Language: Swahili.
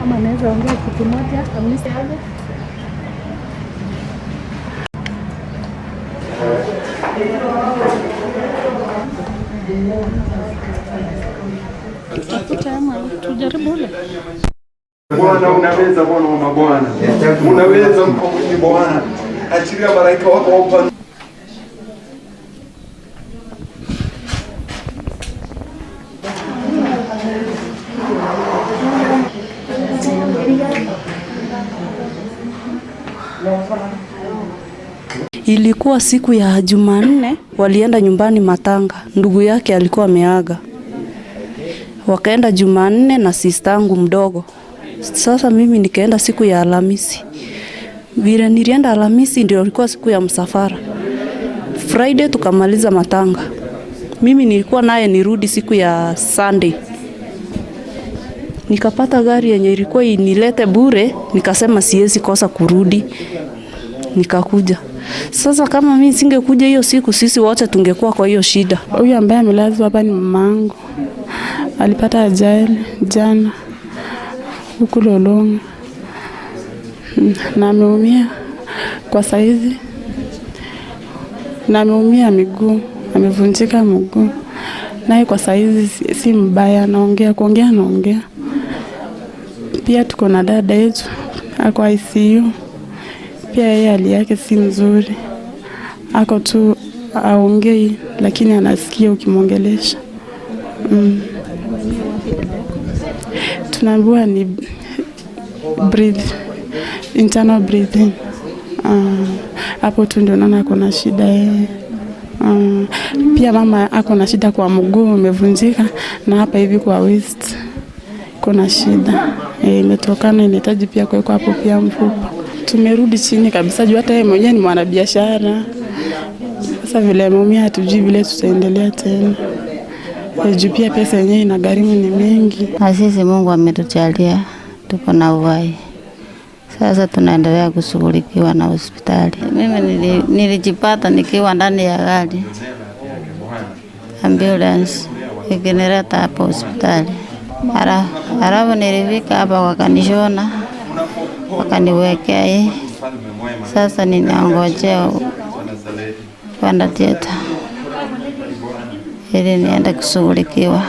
kama anaweza ongea kitu moja Hamisi aje. Tujaribu ule. Bwana unaweza, Bwana wa mabwana. Unaweza mkombozi Bwana. Achilia malaika wako wapa. Ilikuwa siku ya Jumanne, walienda nyumbani matanga. Ndugu yake alikuwa ameaga. Wakaenda Jumanne na sistangu mdogo. Sasa mimi nikaenda siku ya Alhamisi. Vile nilienda Alhamisi ndio ilikuwa siku ya msafara. Friday tukamaliza matanga. Mimi nilikuwa naye nirudi siku ya Sunday. Nikapata gari yenye ilikuwa inilete bure, nikasema siwezi kosa kurudi. Nikakuja. Sasa kama mimi singekuja hiyo siku, sisi wote tungekuwa kwa hiyo shida. Huyu ambaye amelazwa hapa ni mamangu. Alipata ajali jana huku Lolonga. Na ameumia kwa saizi. Na ameumia miguu, amevunjika mguu. Naye kwa saizi si mbaya, anaongea, anaongea. Pia tuko na dada yetu ako ICU. Pia yeye hali yake si mzuri. Ako tu aongei lakini anasikia ukimwongelesha. Tunaambiwa ni internal breathing. Hapo tu ndio naona kuna shida yeye. Pia mama ako na shida kwa mguu umevunjika na hapa hivi kwa waist kuna shida. Imetokana inahitaji pia kuwekwa hapo pia mfupa. Tumerudi chini kabisa juu hata yeye mwenyewe ni mwanabiashara. Sasa vile ameumia hatujui vile tutaendelea tena. Juu pia pesa yenyewe inagharimu ni mingi. Sisi Mungu ametujalia tuko na uhai. Sasa tunaendelea kushughulikiwa na hospitali. Mimi nilijipata nikiwa ndani ya gari. Ambulance ikinileta hapa hospitali. Halafu nilifika hapa wakanishona. Wakaniwekea hii. Sasa ninaongojea kwenda theater ili niende kushughulikiwa.